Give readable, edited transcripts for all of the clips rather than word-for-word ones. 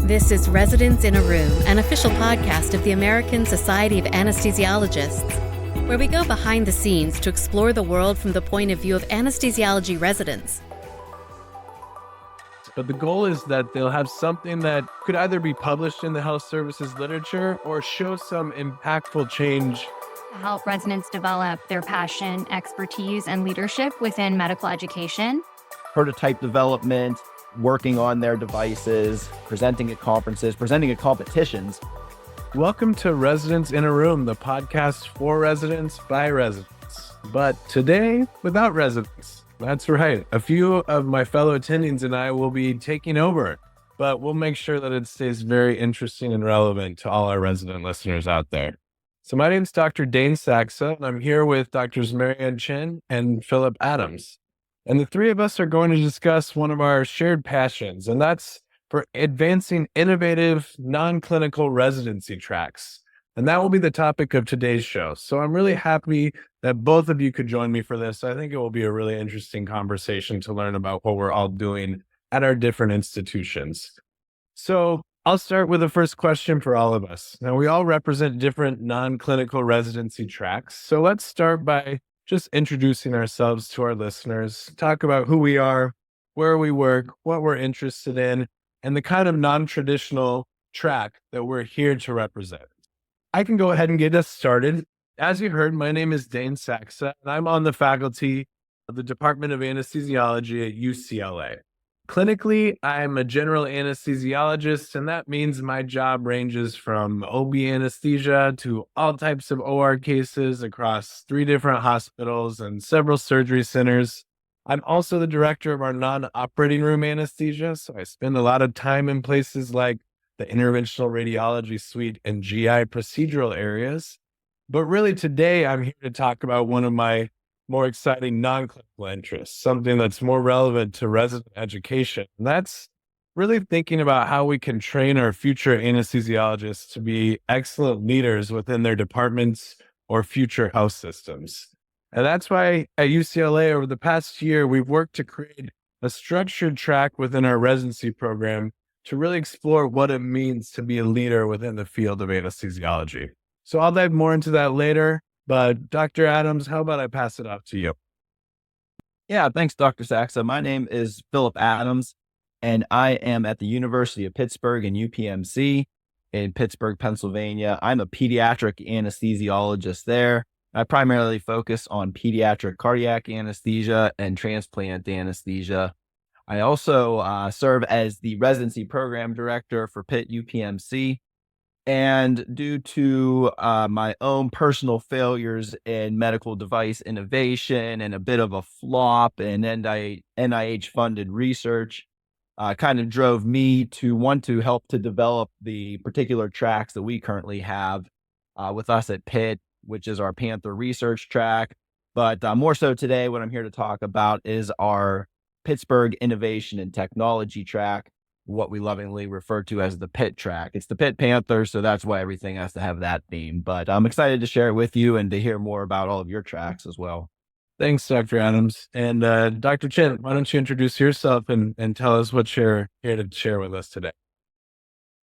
This is Residents in a Room, an official podcast of the American Society of Anesthesiologists, where we go behind the scenes to explore the world from the point of view of anesthesiology residents. But the goal is that they'll have something that could either be published in the health services literature or show some impactful change. To help residents develop their passion, expertise, and leadership within medical education. Prototype development, working on their devices, presenting at conferences, presenting at competitions. Welcome to Residents in a Room, the podcast for residents by residents. But today, without residents. That's right. A few of my fellow attendings and I will be taking over, but we'll make sure that it stays very interesting and relevant to all our resident listeners out there. So my name is Dr. Dane Saksa, and I'm here with Drs. Marianne Chen and Phillip Adams. And the three of us are going to discuss one of our shared passions, and that's for advancing innovative, non-clinical residency tracks. And that will be the topic of today's show. So I'm really happy that both of you could join me for this. I think it will be a really interesting conversation to learn about what we're all doing at our different institutions. So I'll start with the first question for all of us. Now, we all represent different non-clinical residency tracks. So let's start by just introducing ourselves to our listeners, talk about who we are, where we work, what we're interested in, and the kind of non-traditional track that we're here to represent. I can go ahead and get us started. As you heard, my name is Dane Saksa, and I'm on the faculty of the Department of Anesthesiology at UCLA. Clinically, I'm a general anesthesiologist, and that means my job ranges from OB anesthesia to all types of OR cases across 3 different hospitals and several surgery centers. I'm also the director of our non-operating room anesthesia, so I spend a lot of time in places like the interventional radiology suite and GI procedural areas. But really today, I'm here to talk about one of my more exciting non-clinical interests, something that's more relevant to resident education. And that's really thinking about how we can train our future anesthesiologists to be excellent leaders within their departments or future health systems. And that's why at UCLA over the past year, we've worked to create a structured track within our residency program to really explore what it means to be a leader within the field of anesthesiology. So I'll dive more into that later, but Dr. Adams, how about I pass it off to you? Yeah, thanks, Dr. Saksa. My name is Phillip Adams, and I am at the University of Pittsburgh and UPMC in Pittsburgh, Pennsylvania. I'm a pediatric anesthesiologist there. I primarily focus on pediatric cardiac anesthesia and transplant anesthesia. I also serve as the residency program director for Pitt UPMC. And due to my own personal failures in medical device innovation and a bit of a flop in NIH-funded research, kind of drove me to want to help to develop the particular tracks that we currently have with us at Pitt, which is our Panther research track. But more so today, what I'm here to talk about is our Pittsburgh Innovation and Technology track, what we lovingly refer to as the Pitt track. It's the Pitt Panther, so that's why everything has to have that theme. But I'm excited to share it with you and to hear more about all of your tracks as well. Thanks, Dr. Adams. And Dr. Chen, why don't you introduce yourself and tell us what you're here to share with us today?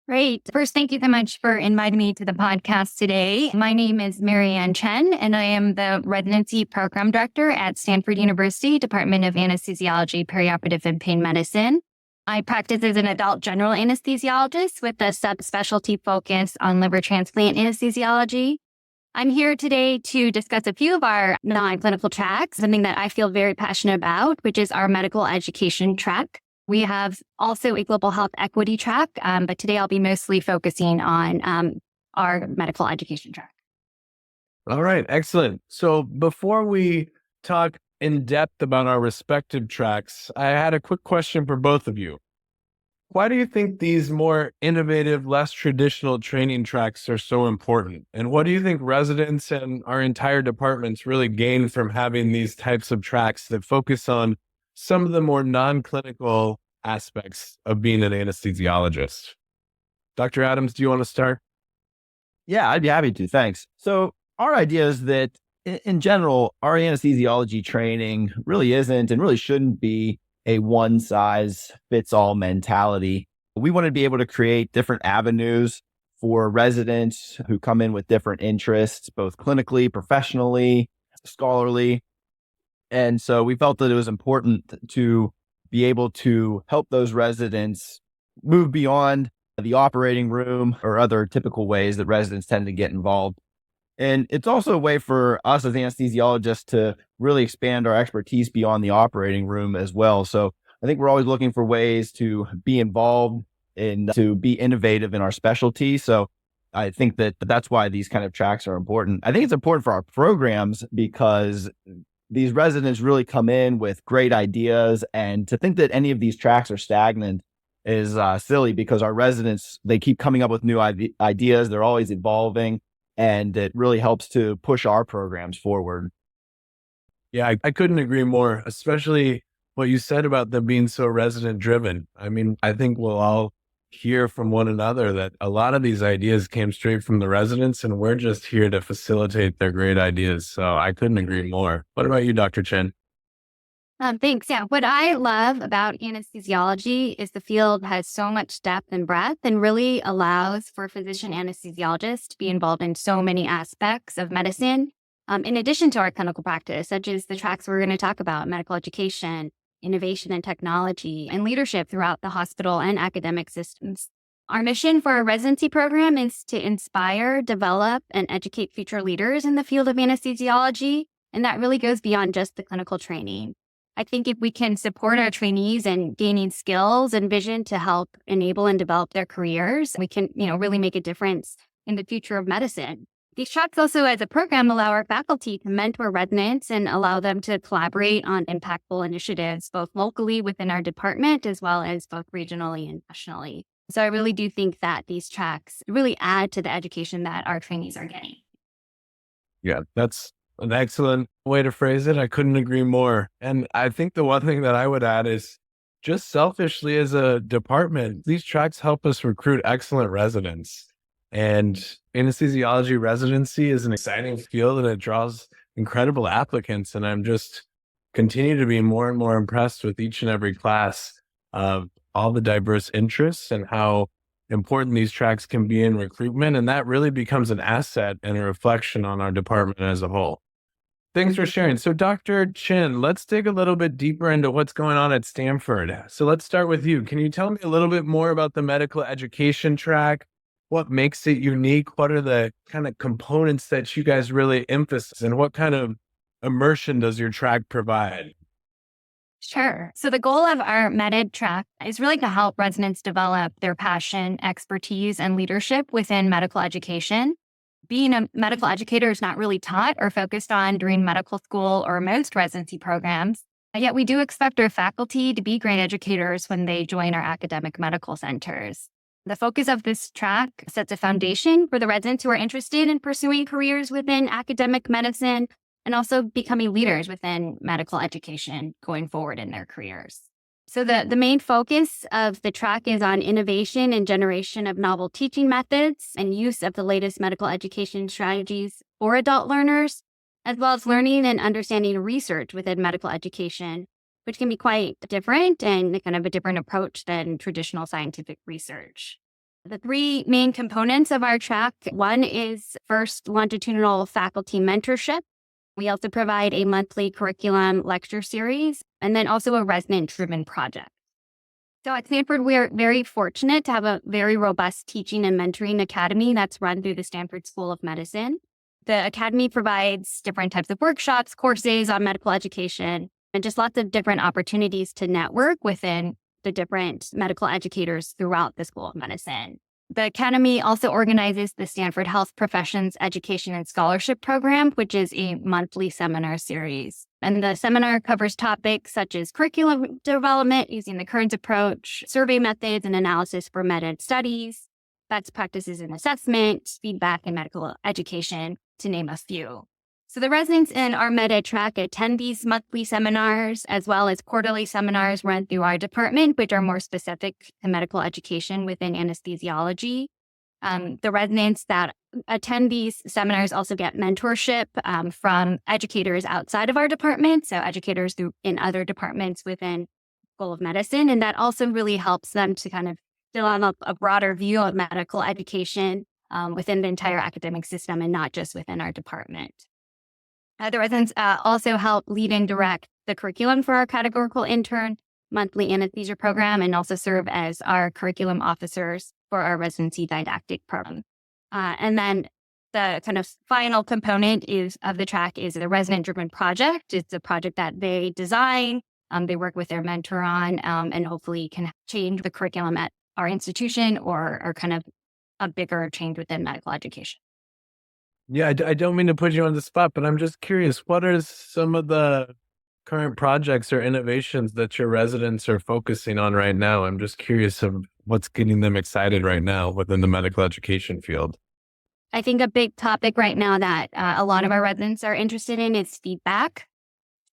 Great. First, thank you so much for inviting me to the podcast today. My name is Marianne Chen, and I am the Residency Program Director at Stanford University, Department of Anesthesiology, Perioperative, and Pain Medicine. I practice as an adult general anesthesiologist with a subspecialty focus on liver transplant anesthesiology. I'm here today to discuss a few of our non-clinical tracks, something that I feel very passionate about, which is our medical education track. We have also a global health equity track, but today I'll be mostly focusing on our medical education track. All right, excellent. So before we talk in depth about our respective tracks, I had a quick question for both of you. Why do you think these more innovative, less traditional training tracks are so important? And what do you think residents and our entire departments really gain from having these types of tracks that focus on some of the more non-clinical aspects of being an anesthesiologist? Dr. Adams, do you want to start? Yeah, I'd be happy to. Thanks. So our idea is that in general, our anesthesiology training really isn't and really shouldn't be a one-size-fits-all mentality. We want to be able to create different avenues for residents who come in with different interests, both clinically, professionally, scholarly. And so we felt that it was important to be able to help those residents move beyond the operating room or other typical ways that residents tend to get involved. And it's also a way for us as anesthesiologists to really expand our expertise beyond the operating room as well. So I think we're always looking for ways to be involved and to be innovative in our specialty. So I think that that's why these kind of tracks are important. I think it's important for our programs because these residents really come in with great ideas, and to think that any of these tracks are stagnant is silly, because our residents, they keep coming up with new ideas. They're always evolving, and it really helps to push our programs forward. Yeah, I couldn't agree more, especially what you said about them being so resident driven. I mean, I think we'll all hear from one another that a lot of these ideas came straight from the residents, and we're just here to facilitate their great ideas. So I couldn't agree more. What about you, Dr. Chen? Thanks. Yeah. What I love about anesthesiology is the field has so much depth and breadth and really allows for physician anesthesiologists to be involved in so many aspects of medicine, in addition to our clinical practice, such as the tracks we're going to talk about: medical education, innovation and technology, and leadership throughout the hospital and academic systems. Our mission for our residency program is to inspire, develop, and educate future leaders in the field of anesthesiology. And that really goes beyond just the clinical training. I think if we can support our trainees in gaining skills and vision to help enable and develop their careers, we can, really make a difference in the future of medicine. These tracks also, as a program, allow our faculty to mentor residents and allow them to collaborate on impactful initiatives, both locally within our department, as well as both regionally and nationally. So I really do think that these tracks really add to the education that our trainees are getting. Yeah, that's an excellent way to phrase it. I couldn't agree more. And I think the one thing that I would add is, just selfishly as a department, these tracks help us recruit excellent residents. And anesthesiology residency is an exciting field, and it draws incredible applicants. And I'm just continue to be more and more impressed with each and every class of all the diverse interests and how important these tracks can be in recruitment. And that really becomes an asset and a reflection on our department as a whole. Thanks for sharing. So Dr. Chen, let's dig a little bit deeper into what's going on at Stanford. So let's start with you. Can you tell me a little bit more about the medical education track? What makes it unique? What are the kind of components that you guys really emphasize, and what kind of immersion does your track provide? Sure. So the goal of our med-ed track is really to help residents develop their passion, expertise, and leadership within medical education. Being a medical educator is not really taught or focused on during medical school or most residency programs. Yet we do expect our faculty to be great educators when they join our academic medical centers. The focus of this track sets a foundation for the residents who are interested in pursuing careers within academic medicine and also becoming leaders within medical education going forward in their careers. So the main focus of the track is on innovation and generation of novel teaching methods and use of the latest medical education strategies for adult learners, as well as learning and understanding research within medical education, which can be quite different and kind of a different approach than traditional scientific research. The three main components of our track: one is first, longitudinal faculty mentorship. We also provide a monthly curriculum lecture series, and then also a resident-driven project. So at Stanford, we're very fortunate to have a very robust teaching and mentoring academy that's run through the Stanford School of Medicine. The academy provides different types of workshops, courses on medical education, and just lots of different opportunities to network within the different medical educators throughout the School of Medicine. The Academy also organizes the Stanford Health Professions Education and Scholarship Program, which is a monthly seminar series. And the seminar covers topics such as curriculum development using the Kearns approach, survey methods and analysis for med-ed studies, best practices in assessment, feedback in medical education, to name a few. So the residents in our med-ed track attend these monthly seminars, as well as quarterly seminars run through our department, which are more specific to medical education within anesthesiology. The residents that attend these seminars also get mentorship from educators outside of our department, so educators in other departments within School of Medicine, and that also really helps them to kind of still have a broader view of medical education within the entire academic system and not just within our department. The residents also help lead and direct the curriculum for our categorical intern monthly anesthesia program and also serve as our curriculum officers for our residency didactic program. And then the kind of final component of the track is the resident-driven project. It's a project that they design, they work with their mentor on, and hopefully can change the curriculum at our institution or kind of a bigger change within medical education. Yeah, I don't mean to put you on the spot, but I'm just curious, what are some of the current projects or innovations that your residents are focusing on right now? I'm just curious of what's getting them excited right now within the medical education field. I think a big topic right now that a lot of our residents are interested in is feedback.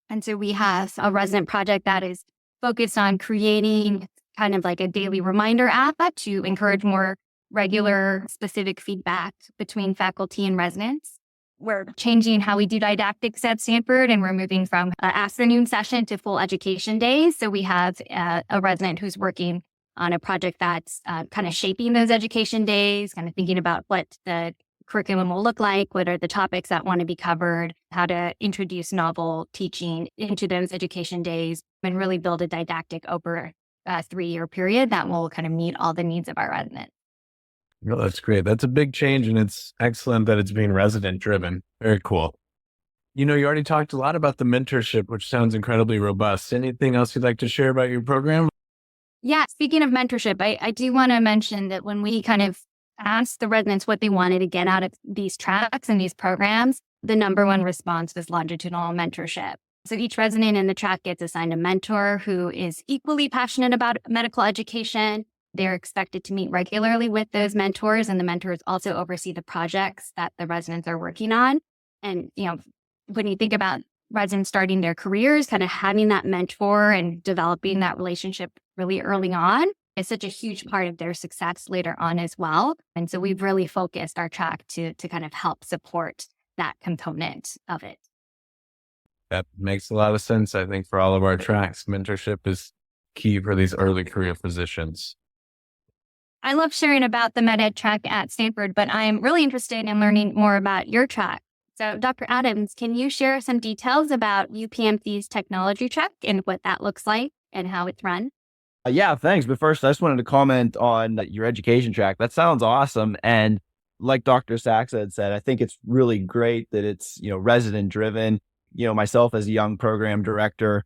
And so we have a resident project that is focused on creating kind of like a daily reminder app to encourage more regular specific feedback between faculty and residents. We're changing how we do didactics at Stanford, and we're moving from an afternoon session to full education days. So we have a resident who's working on a project that's kind of shaping those education days, kind of thinking about what the curriculum will look like, what are the topics that want to be covered, how to introduce novel teaching into those education days, and really build a didactic over a 3-year period that will kind of meet all the needs of our residents. Well, that's great. That's a big change, and it's excellent that it's being resident driven. Very cool. You already talked a lot about the mentorship, which sounds incredibly robust. Anything else you'd like to share about your program? Yeah, speaking of mentorship, I do want to mention that when we kind of asked the residents what they wanted to get out of these tracks and these programs, the number one response was longitudinal mentorship. So each resident in the track gets assigned a mentor who is equally passionate about medical education. They're expected to meet regularly with those mentors, and the mentors also oversee the projects that the residents are working on. And, when you think about residents starting their careers, kind of having that mentor and developing that relationship really early on is such a huge part of their success later on as well. And so we've really focused our track to kind of help support that component of it. That makes a lot of sense, I think, for all of our tracks. Mentorship is key for these early career positions. I love sharing about the med ed track at Stanford, but I'm really interested in learning more about your track. So Dr. Adams, can you share some details about UPMC's technology track and what that looks like and how it's run? Yeah, thanks. But first, I just wanted to comment on your education track. That sounds awesome. And like Dr. Saksa had said, I think it's really great that it's, resident driven. Myself as a young program director,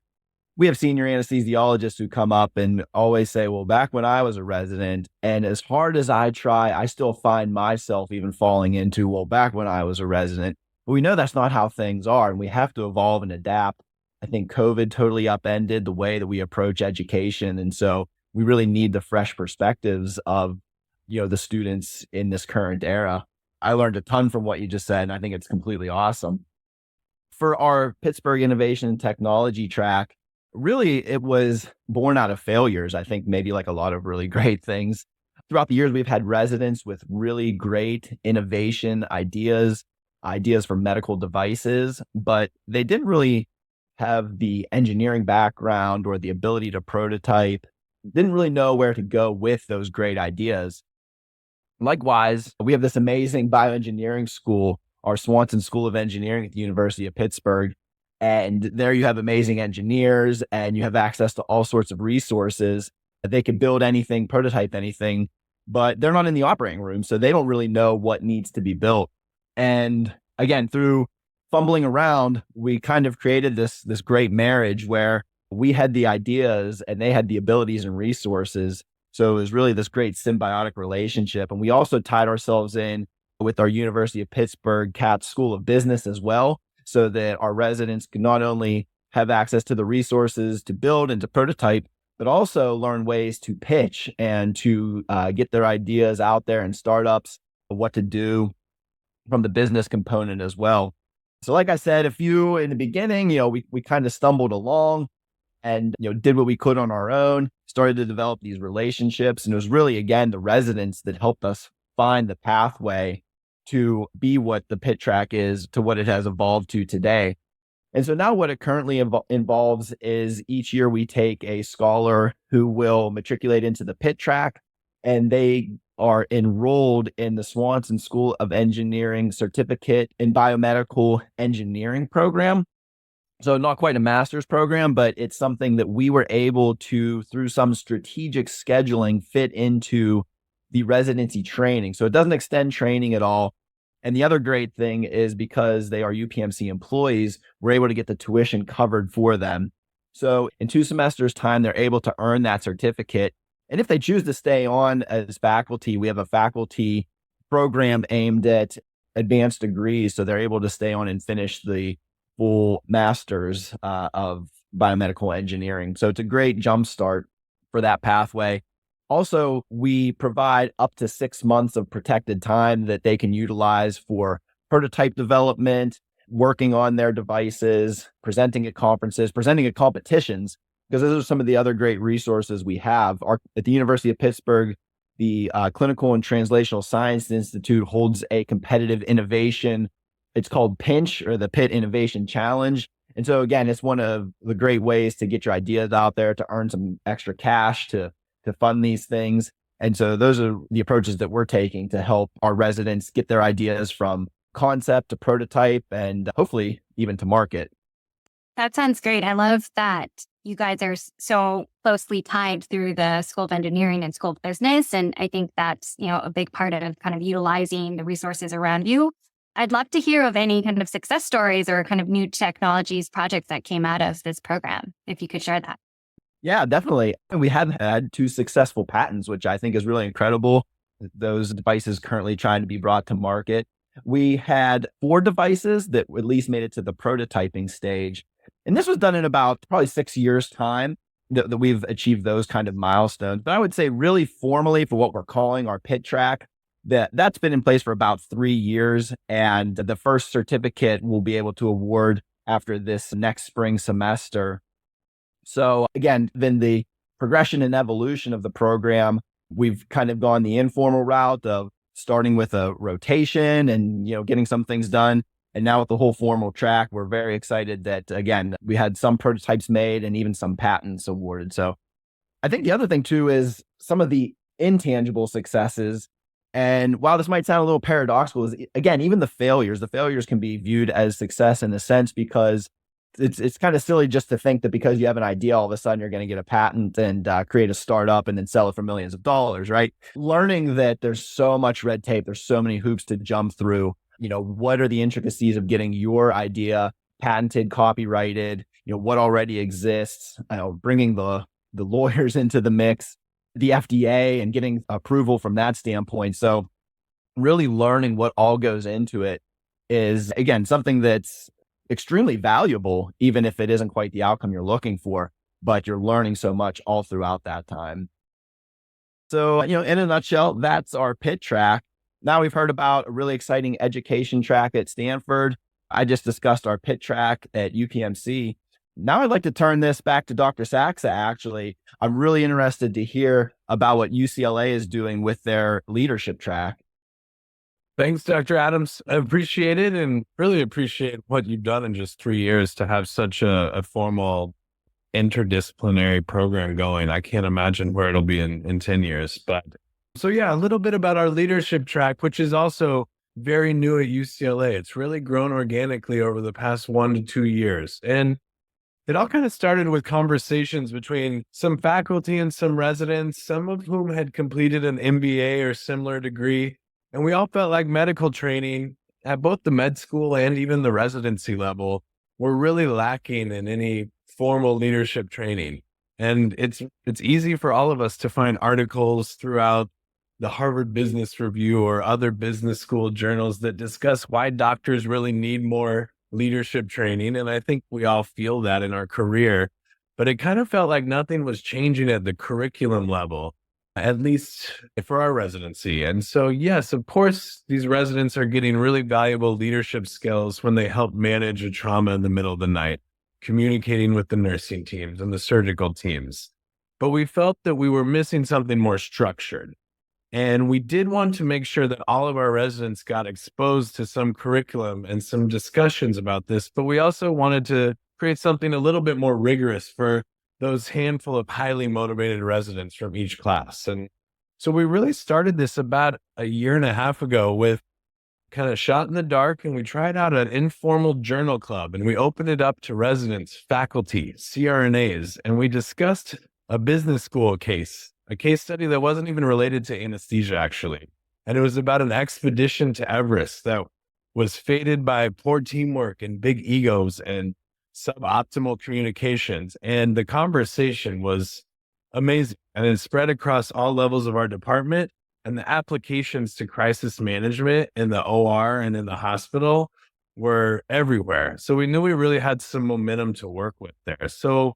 we have senior anesthesiologists who come up and always say, well, back when I was a resident, and as hard as I try, I still find myself even falling into, well, back when I was a resident. But we know that's not how things are, and we have to evolve and adapt. I think COVID totally upended the way that we approach education. And so we really need the fresh perspectives of, the students in this current era. I learned a ton from what you just said, and I think it's completely awesome. For our Pittsburgh Innovation and Technology track, really, it was born out of failures. I think maybe like a lot of really great things. Throughout the years, we've had residents with really great innovation ideas for medical devices, but they didn't really have the engineering background or the ability to prototype, didn't really know where to go with those great ideas. Likewise, we have this amazing bioengineering school, our Swanson School of Engineering at the University of Pittsburgh. And there you have amazing engineers and you have access to all sorts of resources. They can build anything, prototype anything, but they're not in the operating room. So they don't really know what needs to be built. And again, through fumbling around, we kind of created this great marriage where we had the ideas and they had the abilities and resources. So it was really this great symbiotic relationship. And we also tied ourselves in with our University of Pittsburgh Katz School of Business as well, so that our residents could not only have access to the resources to build and to prototype, but also learn ways to pitch and to get their ideas out there in startups, what to do from the business component as well. So like I said, in the beginning, we kind of stumbled along and, did what we could on our own, started to develop these relationships. And it was really, again, the residents that helped us find the pathway to be what the PIT track is, to what it has evolved to today. And so now what it currently involves is each year we take a scholar who will matriculate into the PIT track, and they are enrolled in the Swanson School of Engineering Certificate in Biomedical Engineering program. So not quite a master's program, but it's something that we were able to, through some strategic scheduling, fit into the residency training. So it doesn't extend training at all. And the other great thing is because they are UPMC employees, we're able to get the tuition covered for them. So in 2 semesters' time, they're able to earn that certificate. And if they choose to stay on as faculty, we have a faculty program aimed at advanced degrees. So they're able to stay on and finish the full master's of biomedical engineering. So it's a great jumpstart for that pathway. Also, we provide up to 6 months of protected time that they can utilize for prototype development, working on their devices, presenting at conferences, presenting at competitions, because those are some of the other great resources we have. At the University of Pittsburgh, the Clinical and Translational Science Institute holds a competitive innovation. It's called Pinch, or the Pitt Innovation Challenge. And so again, it's one of the great ways to get your ideas out there, to earn some extra cash to fund these things. And so those are the approaches that we're taking to help our residents get their ideas from concept to prototype and hopefully even to market. That sounds great. I love that you guys are so closely tied through the School of Engineering and School of Business. And I think that's, a big part of kind of utilizing the resources around you. I'd love to hear of any kind of success stories or kind of new technologies projects that came out of this program, if you could share that. Yeah, definitely. We have had 2 successful patents, which I think is really incredible. Those devices currently trying to be brought to market. We had 4 devices that at least made it to the prototyping stage. And this was done in about probably 6 years' time that we've achieved those kind of milestones. But I would say really formally for what we're calling our PIT track, that's been in place for about 3 years. And the first certificate we'll be able to award after this next spring semester. So again, then the progression and evolution of the program, we've kind of gone the informal route of starting with a rotation and, getting some things done. And now with the whole formal track, we're very excited that, again, we had some prototypes made and even some patents awarded. So I think the other thing too is some of the intangible successes. And while this might sound a little paradoxical, is again, even the failures can be viewed as success in a sense, because it's kind of silly just to think that because you have an idea, all of a sudden you're going to get a patent and create a startup and then sell it for millions of dollars, right? Learning that there's so much red tape, there's so many hoops to jump through. What are the intricacies of getting your idea patented, copyrighted? What already exists? Bringing the lawyers into the mix, the FDA, and getting approval from that standpoint. So really learning what all goes into it is, again, something that's extremely valuable, even if it isn't quite the outcome you're looking for, but you're learning so much all throughout that time. So, in a nutshell, that's our PIT track. Now we've heard about a really exciting education track at Stanford. I just discussed our PIT track at UPMC. Now I'd like to turn this back to Dr. Saksa, actually. I'm really interested to hear about what UCLA is doing with their leadership track. Thanks, Dr. Adams. I appreciate it and really appreciate what you've done in just 3 years to have such a formal interdisciplinary program going. I can't imagine where it'll be in 10 years. But so yeah, a little bit about our leadership track, which is also very new at UCLA. It's really grown organically over the past 1 to 2 years. And it all kind of started with conversations between some faculty and some residents, some of whom had completed an MBA or similar degree. And we all felt like medical training at both the med school and even the residency level were really lacking in any formal leadership training. And it's easy for all of us to find articles throughout the Harvard Business Review or other business school journals that discuss why doctors really need more leadership training. And I think we all feel that in our career, but it kind of felt like nothing was changing at the curriculum level, at least for our residency. And so, yes, of course, these residents are getting really valuable leadership skills when they help manage a trauma in the middle of the night, communicating with the nursing teams and the surgical teams. But we felt that we were missing something more structured. And we did want to make sure that all of our residents got exposed to some curriculum and some discussions about this, but we also wanted to create something a little bit more rigorous for those handful of highly motivated residents from each class. And So we really started this about a year and a half ago with kind of shot in the dark, and we tried out an informal journal club, and we opened it up to residents, faculty, CRNAs, and we discussed a business school case, a case study that wasn't even related to anesthesia, actually. And it was about an expedition to Everest that was fated by poor teamwork and big egos and suboptimal communications. And the conversation was amazing. And it spread across all levels of our department, and the applications to crisis management in the OR and in the hospital were everywhere. So we knew we really had some momentum to work with there. So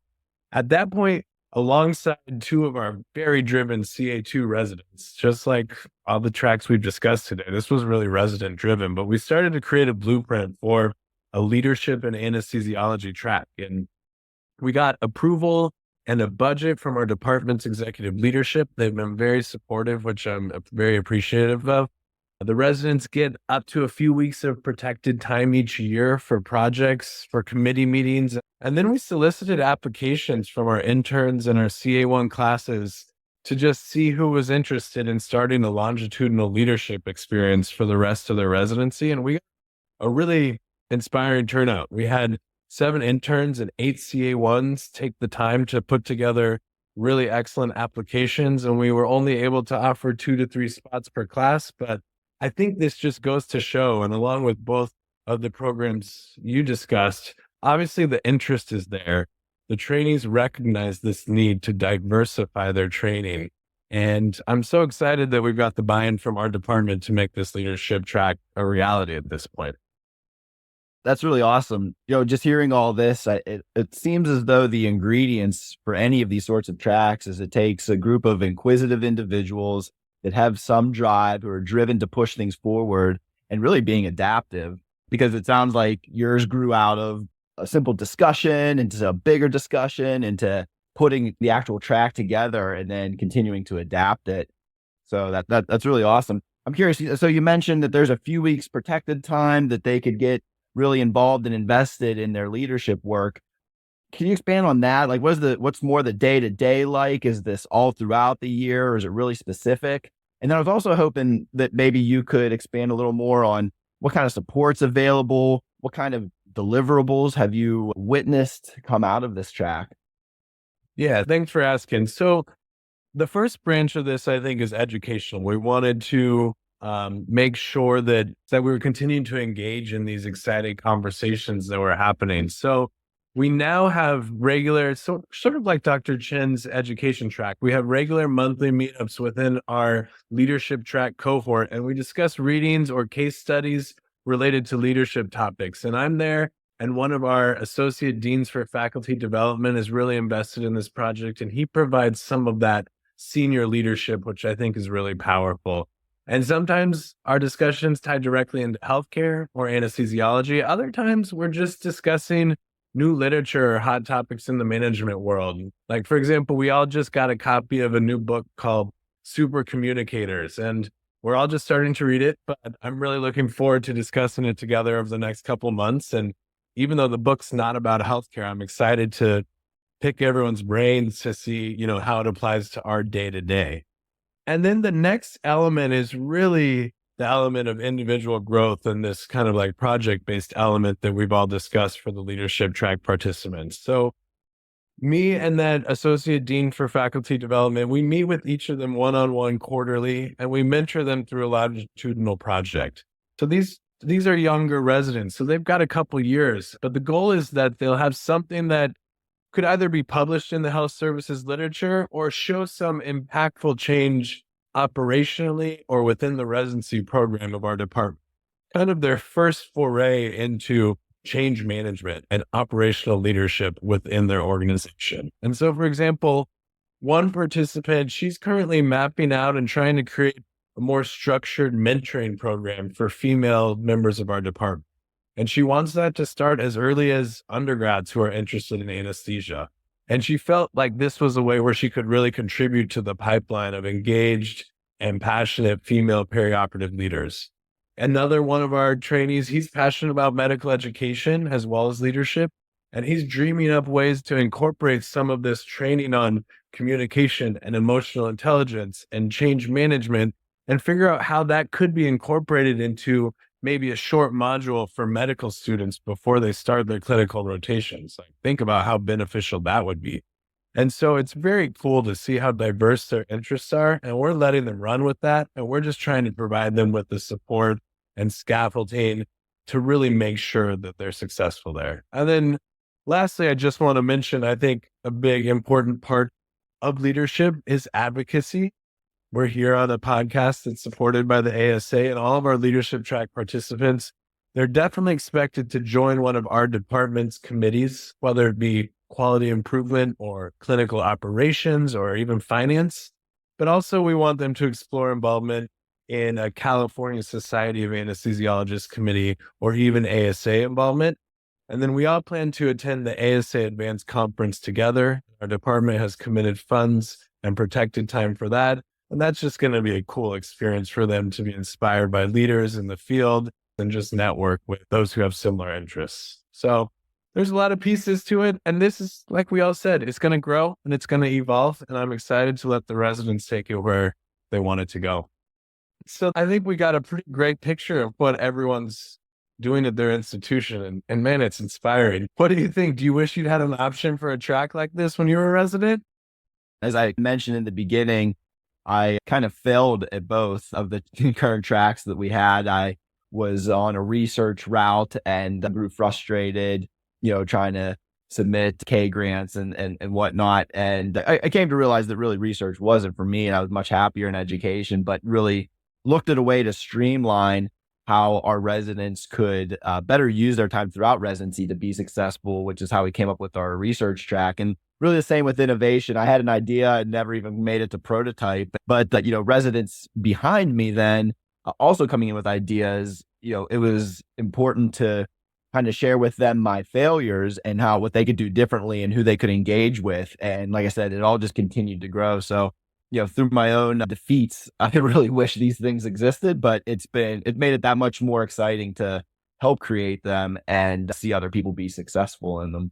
at that point, alongside two of our very driven CA2 residents, just like all the tracks we've discussed today, this was really resident driven, but we started to create a blueprint for a leadership and anesthesiology track. And we got approval and a budget from our department's executive leadership. They've been very supportive, which I'm very appreciative of. The residents get up to a few weeks of protected time each year for projects, for committee meetings. And then we solicited applications from our interns and our CA1 classes to just see who was interested in starting a longitudinal leadership experience for the rest of their residency. And we got a really inspiring turnout. We had 7 interns and 8 CA1s take the time to put together really excellent applications. And we were only able to offer 2 to 3 spots per class. But I think this just goes to show, and along with both of the programs you discussed, obviously the interest is there. The trainees recognize this need to diversify their training. And I'm so excited that we've got the buy-in from our department to make this leadership track a reality at this point. That's really awesome. Just hearing all this, it seems as though the ingredients for any of these sorts of tracks is it takes a group of inquisitive individuals that have some drive, who are driven to push things forward and really being adaptive, because it sounds like yours grew out of a simple discussion into a bigger discussion, into putting the actual track together and then continuing to adapt it. So that's really awesome. I'm curious. So you mentioned that there's a few weeks protected time that they could get really involved and invested in their leadership work. Can you expand on that? Like, what's more the day-to-day like? Is this all throughout the year, or is it really specific? And then I was also hoping that maybe you could expand a little more on what kind of support's available, what kind of deliverables have you witnessed come out of this track? Yeah, thanks for asking. So the first branch of this, I think, is educational. We wanted to make sure that we were continuing to engage in these exciting conversations that were happening. So we now have regular, sort of like Dr. Chen's education track, we have regular monthly meetups within our leadership track cohort, and we discuss readings or case studies related to leadership topics. And I'm there, and one of our associate deans for faculty development is really invested in this project, and he provides some of that senior leadership, which I think is really powerful. And sometimes our discussions tie directly into healthcare or anesthesiology. Other times we're just discussing new literature or hot topics in the management world. Like, for example, we all just got a copy of a new book called Super Communicators, and we're all just starting to read it, but I'm really looking forward to discussing it together over the next couple months. And even though the book's not about healthcare, I'm excited to pick everyone's brains to see, how it applies to our day to day. And then the next element is really the element of individual growth and this kind of like project-based element that we've all discussed for the leadership track participants. So me and that associate dean for faculty development, we meet with each of them one-on-one quarterly, and we mentor them through a longitudinal project. So these are younger residents, so they've got a couple years, but the goal is that they'll have something that could either be published in the health services literature or show some impactful change operationally or within the residency program of our department. Kind of their first foray into change management and operational leadership within their organization. And so, for example, one participant, she's currently mapping out and trying to create a more structured mentoring program for female members of our department. And she wants that to start as early as undergrads who are interested in anesthesia. And she felt like this was a way where she could really contribute to the pipeline of engaged and passionate female perioperative leaders. Another one of our trainees, he's passionate about medical education as well as leadership. And he's dreaming up ways to incorporate some of this training on communication and emotional intelligence and change management and figure out how that could be incorporated into maybe a short module for medical students before they start their clinical rotations. Like, think about how beneficial that would be. And so it's very cool to see how diverse their interests are. And we're letting them run with that. And we're just trying to provide them with the support and scaffolding to really make sure that they're successful there. And then lastly, I just want to mention, I think a big important part of leadership is advocacy. We're here on a podcast that's supported by the ASA, and all of our leadership track participants, they're definitely expected to join one of our department's committees, whether it be quality improvement or clinical operations or even finance. But also we want them to explore involvement in a California Society of Anesthesiologists committee or even ASA involvement. And then we all plan to attend the ASA Advanced Conference together. Our department has committed funds and protected time for that. And that's just going to be a cool experience for them to be inspired by leaders in the field and just network with those who have similar interests. So there's a lot of pieces to it. And this is, like we all said, it's going to grow and it's going to evolve. And I'm excited to let the residents take it where they want it to go. So I think we got a pretty great picture of what everyone's doing at their institution. And man, it's inspiring. What do you think? Do you wish you'd had an option for a track like this when you were a resident? As I mentioned in the beginning, I kind of failed at both of the current tracks that we had. I was on a research route and grew frustrated, trying to submit K grants and whatnot. And I came to realize that really research wasn't for me. And I was much happier in education, but really looked at a way to streamline how our residents could better use their time throughout residency to be successful, which is how we came up with our research track. And really the same with innovation. I had an idea, I never even made it to prototype, but residents behind me then also coming in with ideas, it was important to kind of share with them my failures and what they could do differently and who they could engage with. And like I said, it all just continued to grow. So, through my own defeats, I really wish these things existed, but it made it that much more exciting to help create them and see other people be successful in them.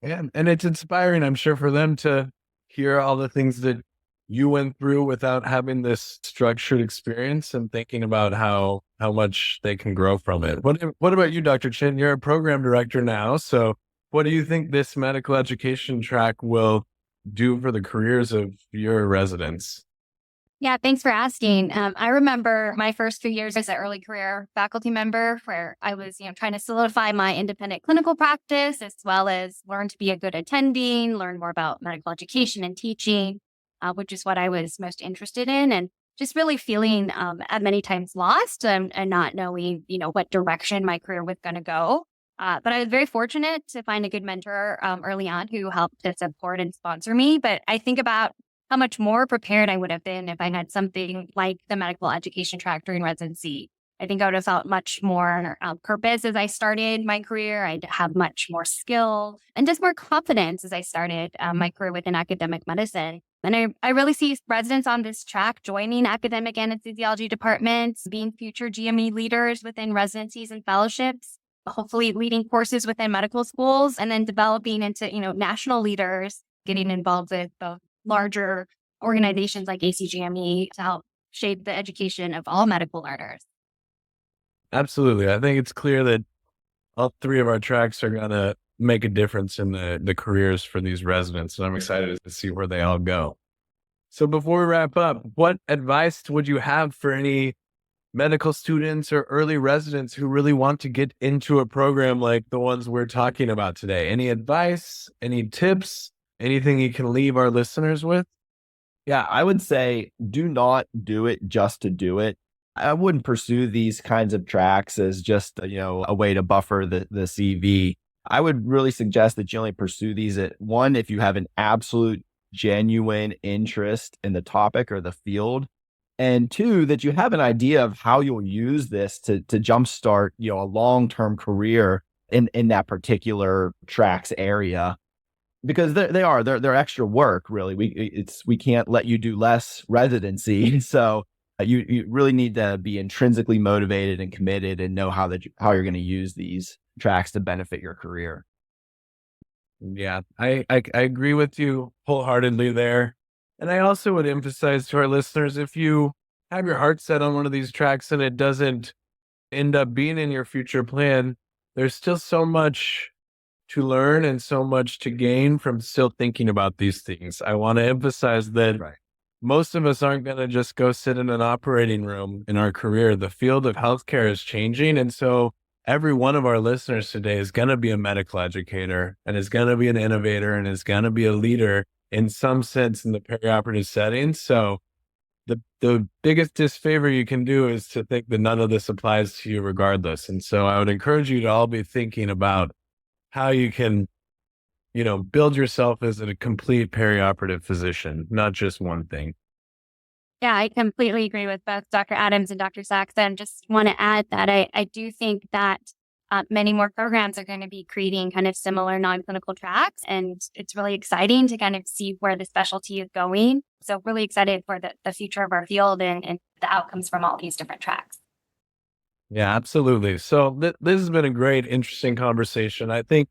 Yeah, and it's inspiring, I'm sure, for them to hear all the things that you went through without having this structured experience and thinking about how much they can grow from it. What about you, Dr. Chen? You're a program director now. So what do you think this medical education track will do for the careers of your residents? Yeah, thanks for asking. I remember my first few years as an early career faculty member where I was, trying to solidify my independent clinical practice as well as learn to be a good attending, learn more about medical education and teaching, which is what I was most interested in. And just really feeling at many times lost and not knowing, what direction my career was going to go. But I was very fortunate to find a good mentor early on who helped to support and sponsor me. But I think about how much more prepared I would have been if I had something like the medical education track during residency. I think I would have felt much more purpose as I started my career. I'd have much more skill and just more confidence as I started my career within academic medicine. And I really see residents on this track joining academic anesthesiology departments, being future GME leaders within residencies and fellowships, hopefully leading courses within medical schools, and then developing into, national leaders, getting involved with both larger organizations like ACGME to help shape the education of all medical learners. Absolutely. I think it's clear that all three of our tracks are going to make a difference in the careers for these residents. And I'm excited to see where they all go. So before we wrap up, what advice would you have for any medical students or early residents who really want to get into a program like the ones we're talking about today? Any advice, any tips, anything you can leave our listeners with? Yeah, I would say do not do it just to do it. I wouldn't pursue these kinds of tracks as just, a way to buffer the CV. I would really suggest that you only pursue these at one, if you have an absolute genuine interest in the topic or the field. And two, that you have an idea of how you'll use this to jumpstart, a long-term career in that particular tracks area. Because they're extra work, really. We can't let you do less residency. So you really need to be intrinsically motivated and committed and know how you're going to use these tracks to benefit your career. Yeah, I agree with you wholeheartedly there. And I also would emphasize to our listeners, if you have your heart set on one of these tracks and it doesn't end up being in your future plan, there's still so much to learn and so much to gain from still thinking about these things. I want to emphasize that Right. most of us aren't going to just go sit in an operating room in our career. The field of healthcare is changing. And so every one of our listeners today is going to be a medical educator and is going to be an innovator and is going to be a leader in some sense in the perioperative setting. So the biggest disfavor you can do is to think that none of this applies to you regardless. And so I would encourage you to all be thinking about how you can, build yourself as a complete perioperative physician, not just one thing. Yeah, I completely agree with both Dr. Adams and Dr. Saksa, and just want to add that I do think that many more programs are going to be creating kind of similar non-clinical tracks, and it's really exciting to kind of see where the specialty is going. So really excited for the future of our field and the outcomes from all these different tracks. Yeah, absolutely. So this has been a great, interesting conversation. I think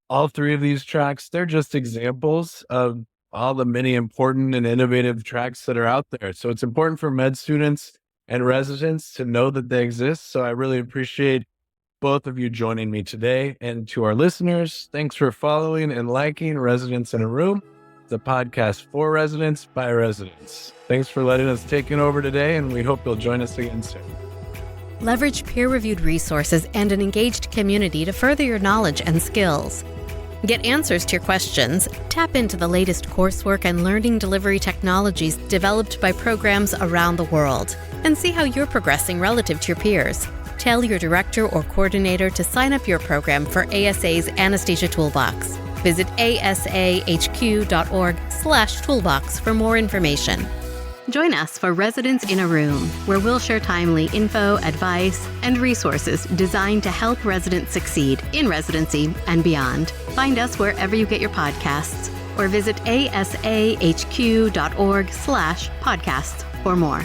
all three of these tracks, they're just examples of all the many important and innovative tracks that are out there. So it's important for med students and residents to know that they exist. So I really appreciate both of you joining me today. And to our listeners, thanks for following and liking Residents in a Room, the podcast for residents by residents. Thanks for letting us take it over today, and we hope you'll join us again soon. Leverage peer-reviewed resources and an engaged community to further your knowledge and skills. Get answers to your questions, tap into the latest coursework and learning delivery technologies developed by programs around the world, and see how you're progressing relative to your peers. Tell your director or coordinator to sign up your program for ASA's Anesthesia Toolbox. Visit asahq.org/toolbox for more information. Join us for Residents in a Room, where we'll share timely info, advice, and resources designed to help residents succeed in residency and beyond. Find us wherever you get your podcasts or visit asahq.org/podcasts for more.